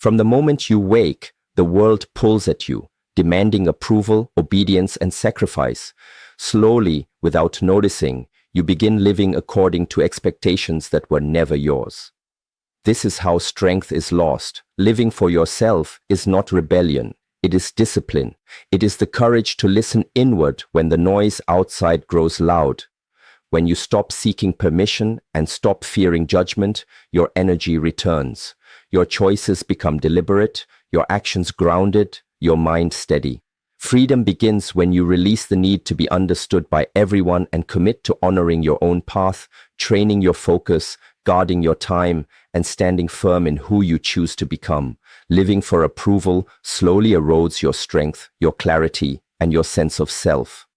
From the moment you wake, the world pulls at you, demanding approval, obedience, and sacrifice. Slowly, without noticing, you begin living according to expectations that were never yours. This is how strength is lost. Living for yourself is not rebellion. It is discipline. It is the courage to listen inward when the noise outside grows loud. When you stop seeking permission and stop fearing judgment, your energy returns. Your choices become deliberate, your actions grounded, your mind steady. Freedom begins when you release the need to be understood by everyone and commit to honoring your own path, training your focus, guarding your time, and standing firm in who you choose to become. Living for approval slowly erodes your strength, your clarity, and your sense of self.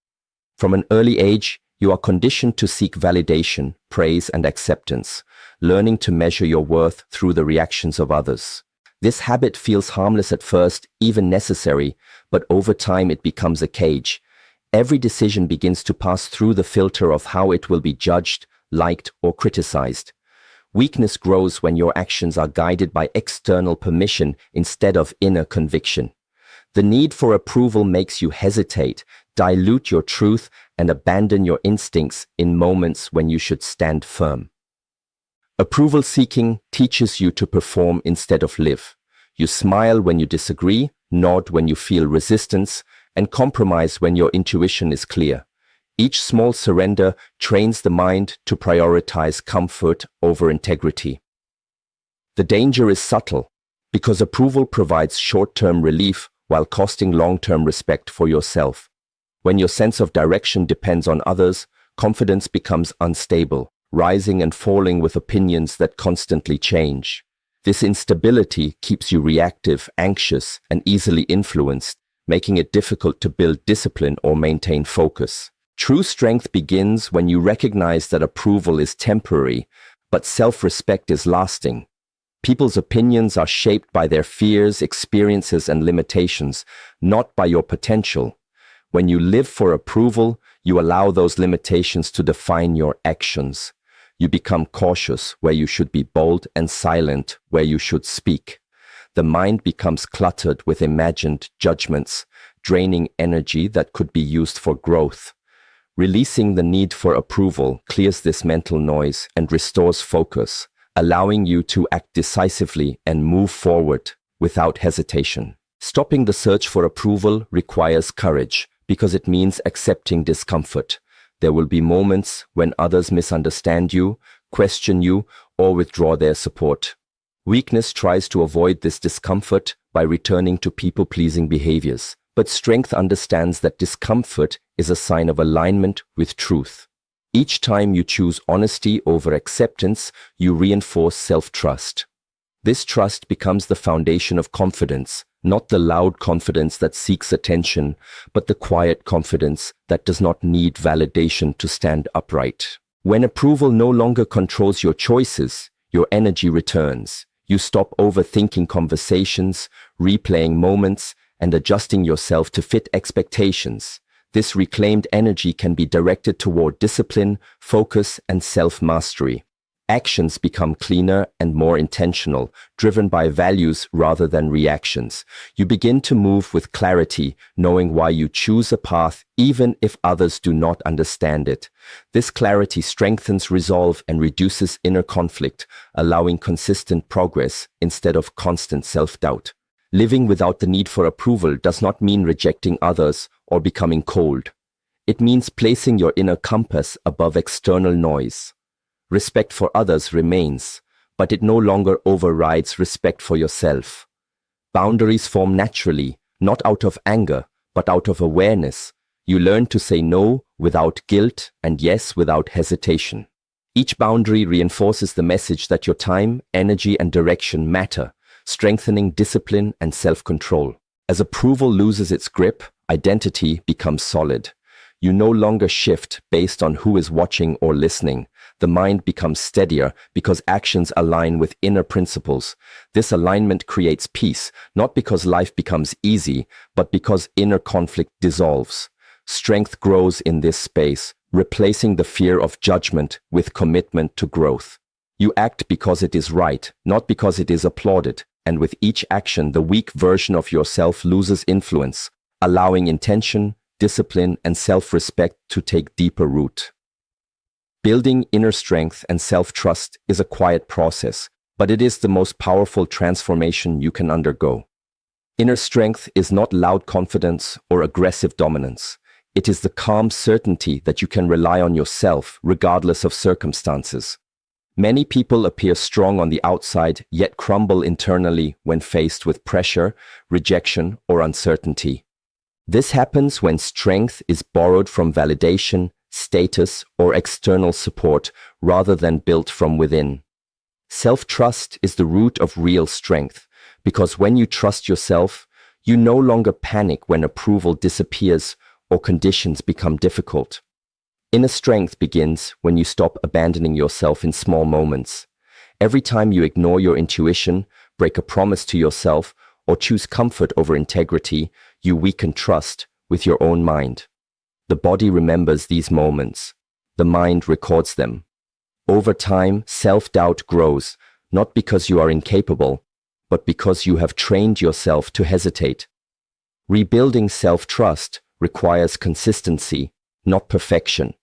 From an early age, you are conditioned to seek validation, praise, and acceptance, learning to measure your worth through the reactions of others. This habit feels harmless at first, even necessary, but over time it becomes a cage. Every decision begins to pass through the filter of how it will be judged, liked, or criticized. Weakness grows when your actions are guided by external permission instead of inner conviction. The need for approval makes you hesitate, dilute your truth, and abandon your instincts in moments when you should stand firm. Approval seeking teaches you to perform instead of live. You smile when you disagree, nod when you feel resistance, and compromise when your intuition is clear. Each small surrender trains the mind to prioritize comfort over integrity. The danger is subtle, because approval provides short-term relief while costing long-term respect for yourself. When your sense of direction depends on others, confidence becomes unstable, rising and falling with opinions that constantly change. This instability keeps you reactive, anxious, and easily influenced, making it difficult to build discipline or maintain focus. True strength begins when you recognize that approval is temporary, but self-respect is lasting. People's opinions are shaped by their fears, experiences, and limitations, not by your potential. When you live for approval, you allow those limitations to define your actions. You become cautious where you should be bold and silent where you should speak. The mind becomes cluttered with imagined judgments, draining energy that could be used for growth. Releasing the need for approval clears this mental noise and restores focus, allowing you to act decisively and move forward without hesitation. Stopping the search for approval requires courage because it means accepting discomfort. There will be moments when others misunderstand you, question you, or withdraw their support. Weakness tries to avoid this discomfort by returning to people-pleasing behaviors, but strength understands that discomfort is a sign of alignment with truth. Each time you choose honesty over acceptance, you reinforce self-trust. This trust becomes the foundation of confidence, not the loud confidence that seeks attention, but the quiet confidence that does not need validation to stand upright. When approval no longer controls your choices, your energy returns. You stop overthinking conversations, replaying moments, and adjusting yourself to fit expectations. This reclaimed energy can be directed toward discipline, focus, and self-mastery. Actions become cleaner and more intentional, driven by values rather than reactions. You begin to move with clarity, knowing why you choose a path even if others do not understand it. This clarity strengthens resolve and reduces inner conflict, allowing consistent progress instead of constant self-doubt. Living without the need for approval does not mean rejecting others or becoming cold. It means placing your inner compass above external noise. Respect for others remains, but it no longer overrides respect for yourself. Boundaries form naturally, not out of anger, but out of awareness. You learn to say no without guilt and yes without hesitation. Each boundary reinforces the message that your time, energy, and direction matter, strengthening discipline and self-control. As approval loses its grip, identity becomes solid. You no longer shift based on who is watching or listening. The mind becomes steadier because actions align with inner principles. This alignment creates peace, not because life becomes easy, but because inner conflict dissolves. Strength grows in this space, replacing the fear of judgment with commitment to growth. You act because it is right, not because it is applauded. and with each action, the weak version of yourself loses influence, allowing intention, discipline, and self-respect to take deeper root. Building inner strength and self-trust is a quiet process, but it is the most powerful transformation you can undergo. Inner strength is not loud confidence or aggressive dominance. It is the calm certainty that you can rely on yourself regardless of circumstances. Many people appear strong on the outside, yet crumble internally when faced with pressure, rejection, or uncertainty. This happens when strength is borrowed from validation, status, or external support rather than built from within. Self-trust is the root of real strength, because when you trust yourself, you no longer panic when approval disappears or conditions become difficult. Inner strength begins when you stop abandoning yourself in small moments. Every time you ignore your intuition, break a promise to yourself, or choose comfort over integrity, you weaken trust with your own mind. The body remembers these moments. The mind records them. Over time, self-doubt grows, not because you are incapable, but because you have trained yourself to hesitate. Rebuilding self-trust requires consistency, not perfection.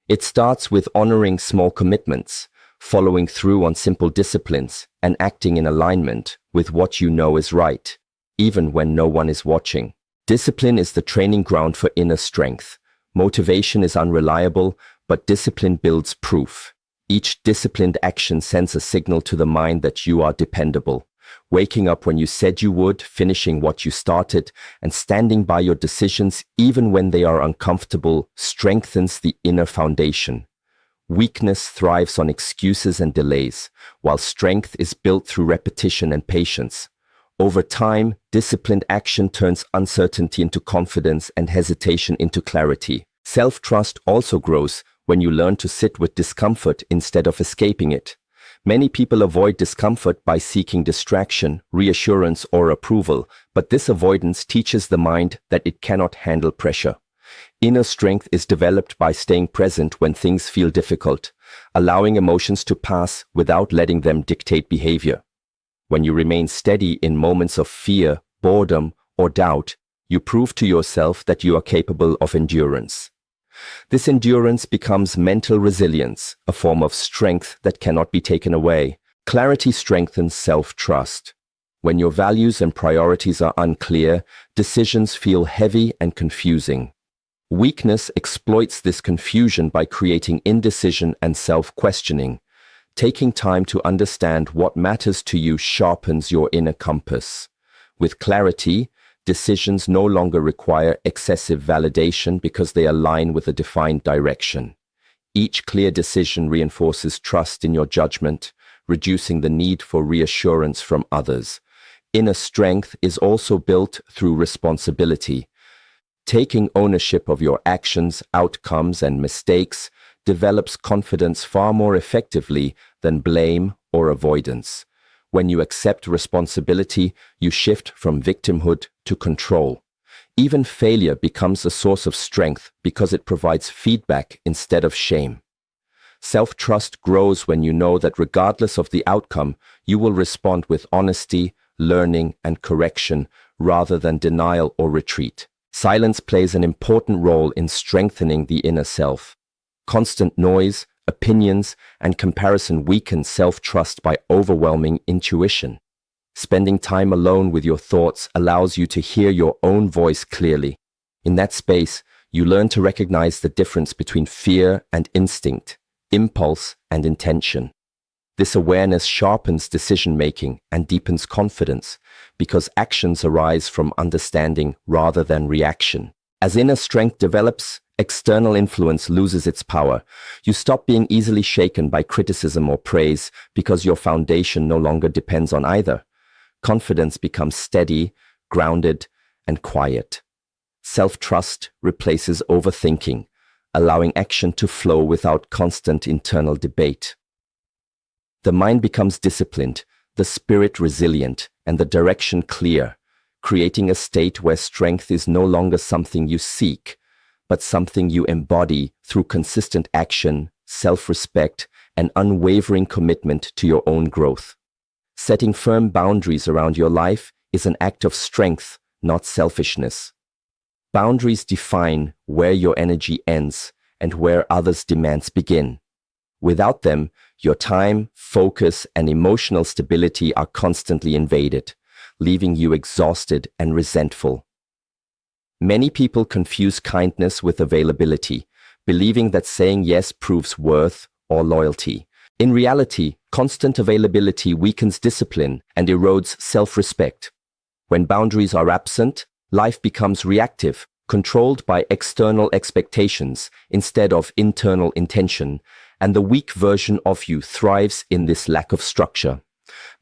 It starts with honoring small commitments, following through on simple disciplines, and acting in alignment with what you know is right, even when no one is watching. Discipline is the training ground for inner strength. Motivation is unreliable, but discipline builds proof. Each disciplined action sends a signal to the mind that you are dependable. Waking up when you said you would, finishing what you started, and standing by your decisions even when they are uncomfortable strengthens the inner foundation. Weakness thrives on excuses and delays, while strength is built through repetition and patience. Over time, disciplined action turns uncertainty into confidence and hesitation into clarity. Self-trust also grows when you learn to sit with discomfort instead of escaping it. Many people avoid discomfort by seeking distraction, reassurance, or approval, but this avoidance teaches the mind that it cannot handle pressure. Inner strength is developed by staying present when things feel difficult, allowing emotions to pass without letting them dictate behavior. When you remain steady in moments of fear, boredom, or doubt, you prove to yourself that you are capable of endurance. This endurance becomes mental resilience, a form of strength that cannot be taken away. Clarity strengthens self-trust. When your values and priorities are unclear, decisions feel heavy and confusing. Weakness exploits this confusion by creating indecision and self-questioning. Taking time to understand what matters to you sharpens your inner compass. With clarity, decisions no longer require excessive validation because they align with a defined direction. Each clear decision reinforces trust in your judgment, reducing the need for reassurance from others. Inner strength is also built through responsibility. Taking ownership of your actions, outcomes, and mistakes develops confidence far more effectively than blame or avoidance. When you accept responsibility, you shift from victimhood to control. Even failure becomes a source of strength because it provides feedback instead of shame. Self-trust grows when you know that regardless of the outcome, you will respond with honesty, learning, and correction rather than denial or retreat. Silence plays an important role in strengthening the inner self. Constant noise, opinions, and comparison weaken self-trust by overwhelming intuition. Spending time alone with your thoughts allows you to hear your own voice clearly. In that space, you learn to recognize the difference between fear and instinct, impulse and intention. This awareness sharpens decision-making and deepens confidence because actions arise from understanding rather than reaction. As inner strength develops, external influence loses its power. You stop being easily shaken by criticism or praise because your foundation no longer depends on either. Confidence becomes steady, grounded, and quiet. Self-trust replaces overthinking, allowing action to flow without constant internal debate. The mind becomes disciplined, the spirit resilient, and the direction clear, creating a state where strength is no longer something you seek, but something you embody through consistent action, self-respect, and unwavering commitment to your own growth. Setting firm boundaries around your life is an act of strength, not selfishness. Boundaries define where your energy ends and where others' demands begin. Without them, your time, focus, and emotional stability are constantly invaded, leaving you exhausted and resentful. Many people confuse kindness with availability, believing that saying yes proves worth or loyalty. In reality, constant availability weakens discipline and erodes self-respect. When boundaries are absent, life becomes reactive, controlled by external expectations instead of internal intention, and the weak version of you thrives in this lack of structure.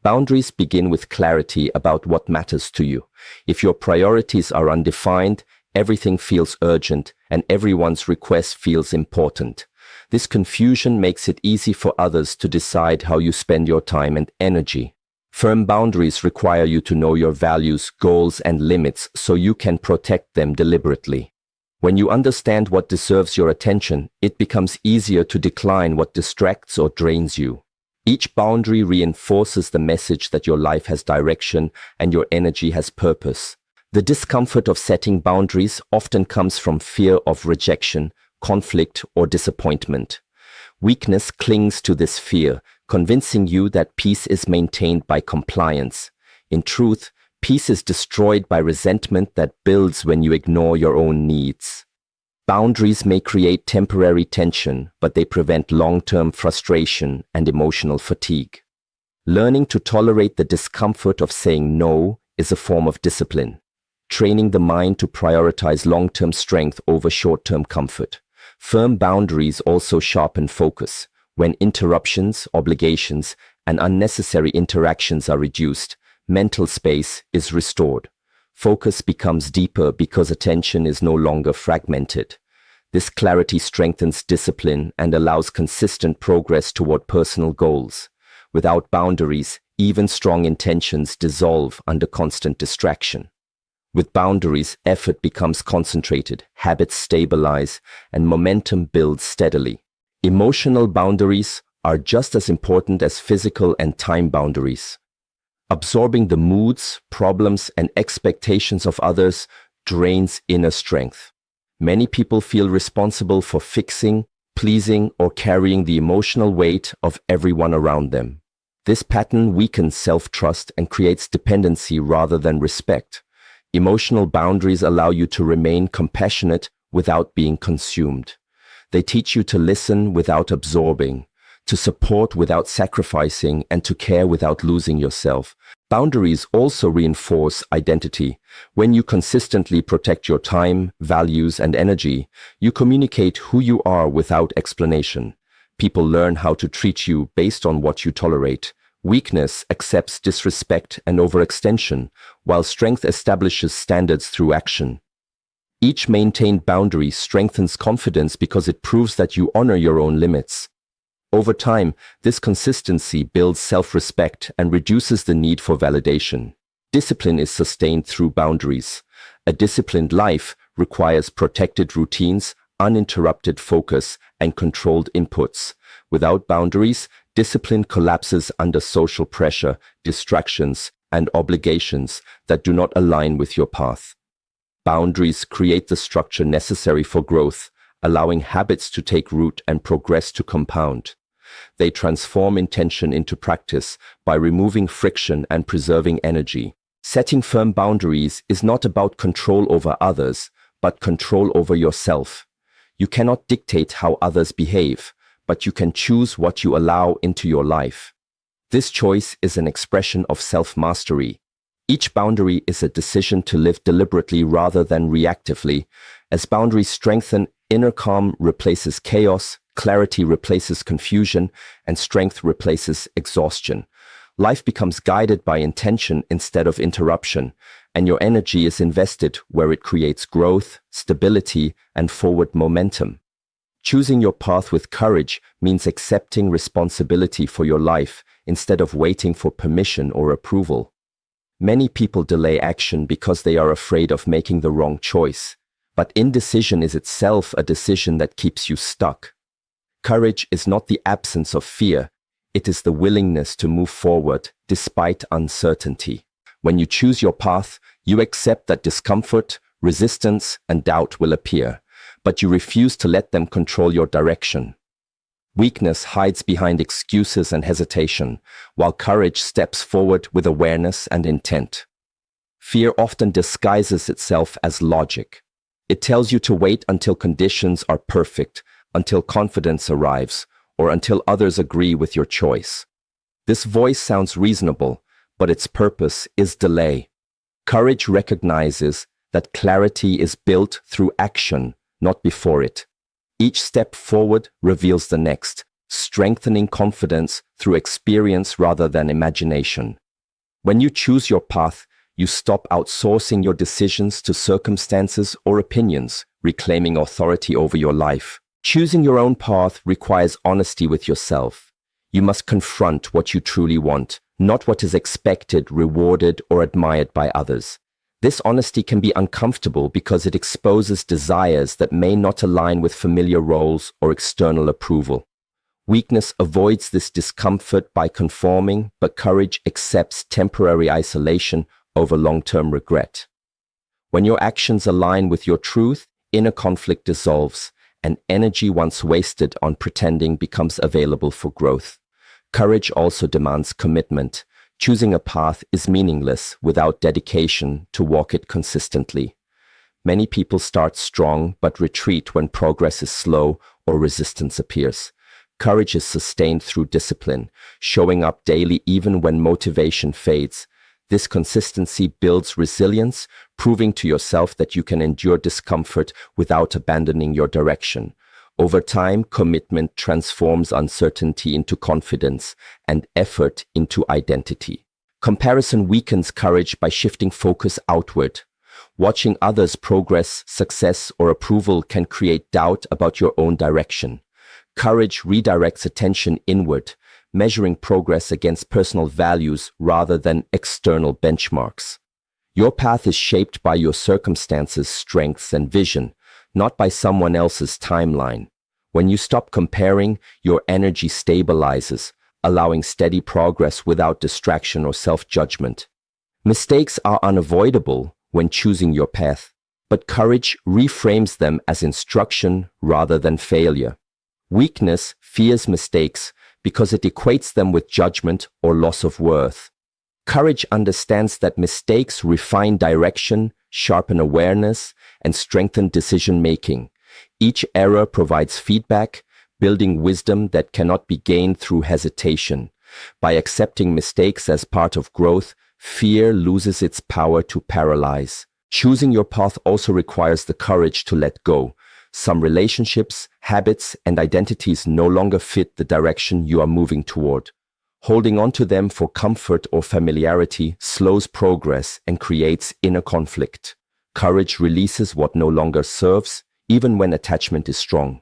Boundaries begin with clarity about what matters to you. If your priorities are undefined, everything feels urgent and everyone's request feels important. This confusion makes it easy for others to decide how you spend your time and energy. Firm boundaries require you to know your values, goals, and limits so you can protect them deliberately. When you understand what deserves your attention, it becomes easier to decline what distracts or drains you. Each boundary reinforces the message that your life has direction and your energy has purpose. The discomfort of setting boundaries often comes from fear of rejection, conflict, or disappointment. Weakness clings to this fear, convincing you that peace is maintained by compliance. In truth, peace is destroyed by resentment that builds when you ignore your own needs. Boundaries may create temporary tension, but they prevent long-term frustration and emotional fatigue. Learning to tolerate the discomfort of saying no is a form of discipline, training the mind to prioritize long-term strength over short-term comfort. Firm boundaries also sharpen focus. When interruptions, obligations, and unnecessary interactions are reduced, mental space is restored. Focus becomes deeper because attention is no longer fragmented. This clarity strengthens discipline and allows consistent progress toward personal goals. Without boundaries, even strong intentions dissolve under constant distraction. With boundaries, effort becomes concentrated, habits stabilize, and momentum builds steadily. Emotional boundaries are just as important as physical and time boundaries. Absorbing the moods, problems, and expectations of others drains inner strength. Many people feel responsible for fixing, pleasing, or carrying the emotional weight of everyone around them. This pattern weakens self-trust and creates dependency rather than respect. Emotional boundaries allow you to remain compassionate without being consumed. They teach you to listen without absorbing, to support without sacrificing, and to care without losing yourself. Boundaries also reinforce identity. When you consistently protect your time, values, and energy, you communicate who you are without explanation. People learn how to treat you based on what you tolerate. Weakness accepts disrespect and overextension, while strength establishes standards through action. Each maintained boundary strengthens confidence because it proves that you honor your own limits. Over time, this consistency builds self-respect and reduces the need for validation. Discipline is sustained through boundaries. A disciplined life requires protected routines, uninterrupted focus, and controlled inputs. Without boundaries, discipline collapses under social pressure, distractions, and obligations that do not align with your path. Boundaries create the structure necessary for growth, allowing habits to take root and progress to compound. They transform intention into practice by removing friction and preserving energy. Setting firm boundaries is not about control over others, but control over yourself. You cannot dictate how others behave, but you can choose what you allow into your life. This choice is an expression of self-mastery. Each boundary is a decision to live deliberately rather than reactively. As boundaries strengthen, inner calm replaces chaos, clarity replaces confusion, and strength replaces exhaustion. Life becomes guided by intention instead of interruption, and your energy is invested where it creates growth, stability, and forward momentum. Choosing your path with courage means accepting responsibility for your life instead of waiting for permission or approval. Many people delay action because they are afraid of making the wrong choice, but indecision is itself a decision that keeps you stuck. Courage is not the absence of fear, It is the willingness to move forward despite uncertainty. When you choose your path, you accept that discomfort, resistance, and doubt will appear, but you refuse to let them control your direction. Weakness hides behind excuses and hesitation, while courage steps forward with awareness and intent. Fear often disguises itself as logic. It tells you to wait until conditions are perfect, until confidence arrives, or until others agree with your choice. This voice sounds reasonable, but its purpose is delay. Courage recognizes that clarity is built through action, not before it. Each step forward reveals the next, strengthening confidence through experience rather than imagination. When you choose your path, you stop outsourcing your decisions to circumstances or opinions, reclaiming authority over your life. Choosing your own path requires honesty with yourself. You must confront what you truly want, not what is expected, rewarded, or admired by others. This honesty can be uncomfortable because it exposes desires that may not align with familiar roles or external approval. Weakness avoids this discomfort by conforming, but courage accepts temporary isolation over long-term regret. When your actions align with your truth, inner conflict dissolves, and energy once wasted on pretending becomes available for growth. Courage also demands commitment. Choosing a path is meaningless without dedication to walk it consistently. Many people start strong but retreat when progress is slow or resistance appears. Courage is sustained through discipline, showing up daily even when motivation fades. This consistency builds resilience, proving to yourself that you can endure discomfort without abandoning your direction. Over time, commitment transforms uncertainty into confidence and effort into identity. Comparison weakens courage by shifting focus outward. Watching others' progress, success, or approval can create doubt about your own direction. Courage redirects attention inward, measuring progress against personal values rather than external benchmarks. Your path is shaped by your circumstances, strengths, and vision, not by someone else's timeline. When you stop comparing, your energy stabilizes, allowing steady progress without distraction or self-judgment. Mistakes are unavoidable when choosing your path, but courage reframes them as instruction rather than failure. Weakness fears mistakes because it equates them with judgment or loss of worth. Courage understands that mistakes refine direction, sharpen awareness, and strengthen decision-making. Each error provides feedback, building wisdom that cannot be gained through hesitation. By accepting mistakes as part of growth, fear loses its power to paralyze. Choosing your path also requires the courage to let go. Some relationships, habits, and identities no longer fit the direction you are moving toward. Holding on to them for comfort or familiarity slows progress and creates inner conflict. Courage releases what no longer serves, even when attachment is strong.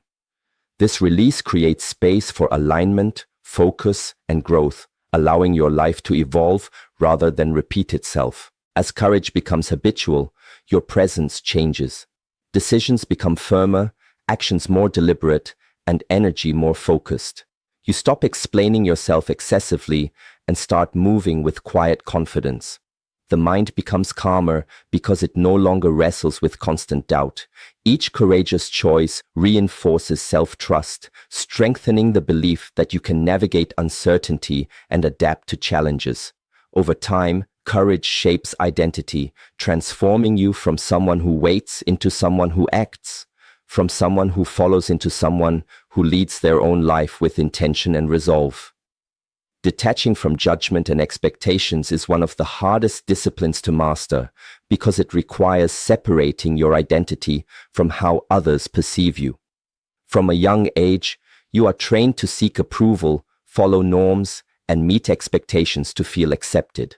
This release creates space for alignment, focus, and growth, allowing your life to evolve rather than repeat itself. As courage becomes habitual, your presence changes. Decisions become firmer, actions more deliberate, and energy more focused. You stop explaining yourself excessively and start moving with quiet confidence. The mind becomes calmer because it no longer wrestles with constant doubt. Each courageous choice reinforces self-trust, strengthening the belief that you can navigate uncertainty and adapt to challenges. Over time, courage shapes identity, transforming you from someone who waits into someone who acts, from someone who follows into someone who leads their own life with intention and resolve. Detaching from judgment and expectations is one of the hardest disciplines to master because it requires separating your identity from how others perceive you. From a young age, you are trained to seek approval, follow norms, and meet expectations to feel accepted.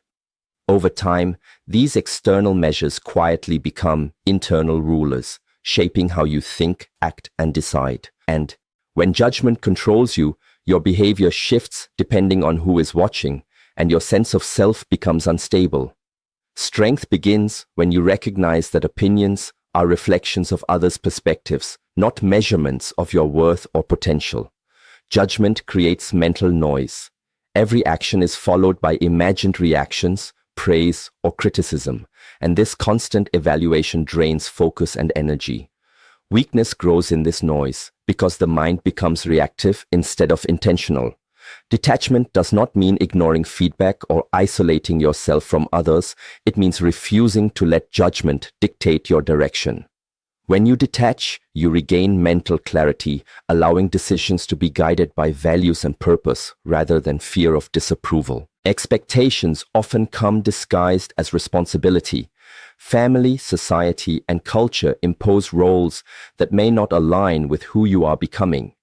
Over time, these external measures quietly become internal rulers, shaping how you think, act, and decide. And when judgment controls you, your behavior shifts depending on who is watching, and your sense of self becomes unstable. Strength begins when you recognize that opinions are reflections of others' perspectives, not measurements of your worth or potential. Judgment creates mental noise. Every action is followed by imagined reactions, praise, or criticism, and this constant evaluation drains focus and energy. Weakness grows in this noise because the mind becomes reactive instead of intentional. Detachment does not mean ignoring feedback or isolating yourself from others. It means refusing to let judgment dictate your direction. When you detach, you regain mental clarity, allowing decisions to be guided by values and purpose rather than fear of disapproval. Expectations often come disguised as responsibility. Family, society, and culture impose roles that may not align with who you are becoming.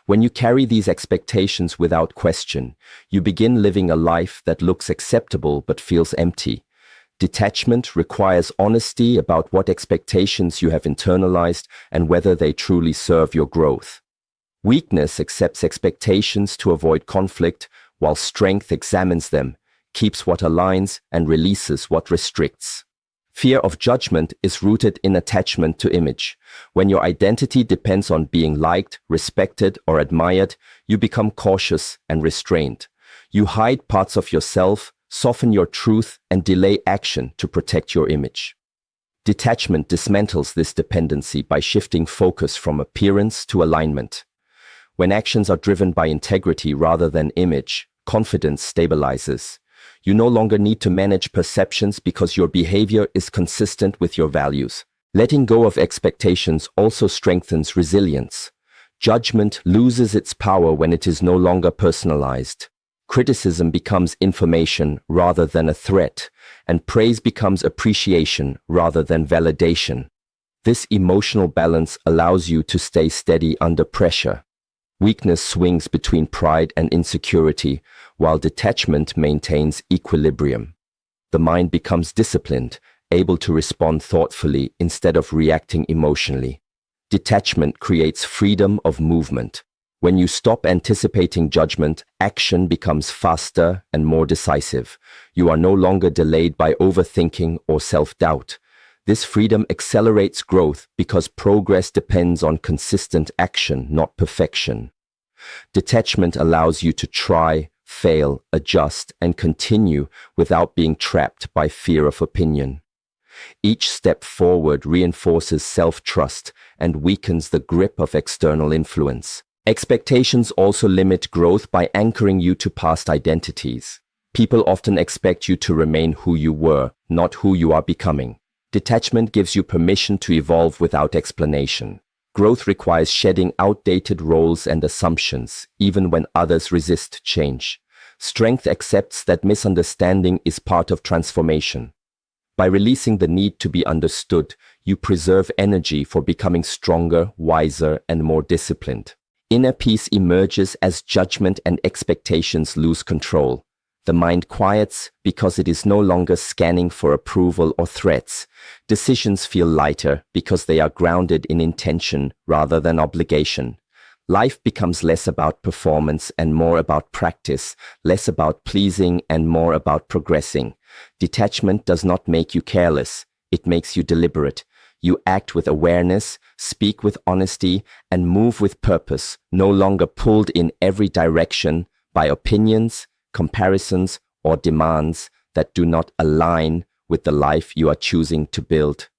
When you carry these expectations without question, you begin living a life that looks acceptable but feels empty. Detachment requires honesty about what expectations you have internalized and whether they truly serve your growth. Weakness accepts expectations to avoid conflict, while strength examines them, keeps what aligns, and releases what restricts. Fear of judgment is rooted in attachment to image. When your identity depends on being liked, respected, or admired, you become cautious and restrained. You hide parts of yourself, soften your truth, and delay action to protect your image. Detachment dismantles this dependency by shifting focus from appearance to alignment. When actions are driven by integrity rather than image, confidence stabilizes. You no longer need to manage perceptions because your behavior is consistent with your values. Letting go of expectations also strengthens resilience. Judgment loses its power when it is no longer personalized. Criticism becomes information rather than a threat, and praise becomes appreciation rather than validation. This emotional balance allows you to stay steady under pressure. Weakness swings between pride and insecurity, while detachment maintains equilibrium. The mind becomes disciplined, able to respond thoughtfully instead of reacting emotionally. Detachment creates freedom of movement. When you stop anticipating judgment, action becomes faster and more decisive. You are no longer delayed by overthinking or self-doubt. This freedom accelerates growth because progress depends on consistent action, not perfection. Detachment allows you to try, fail, adjust, and continue without being trapped by fear of opinion. Each step forward reinforces self-trust and weakens the grip of external influence. Expectations also limit growth by anchoring you to past identities. People often expect you to remain who you were, not who you are becoming. Detachment gives you permission to evolve without explanation. Growth requires shedding outdated roles and assumptions, even when others resist change. Strength accepts that misunderstanding is part of transformation. By releasing the need to be understood, you preserve energy for becoming stronger, wiser, and more disciplined. Inner peace emerges as judgment and expectations lose control. The mind quiets because it is no longer scanning for approval or threats. Decisions feel lighter because they are grounded in intention rather than obligation. Life becomes less about performance and more about practice, less about pleasing and more about progressing. Detachment does not make you careless, it makes you deliberate. You act with awareness, speak with honesty, and move with purpose, no longer pulled in every direction by opinions, comparisons, or demands that do not align with the life you are choosing to build.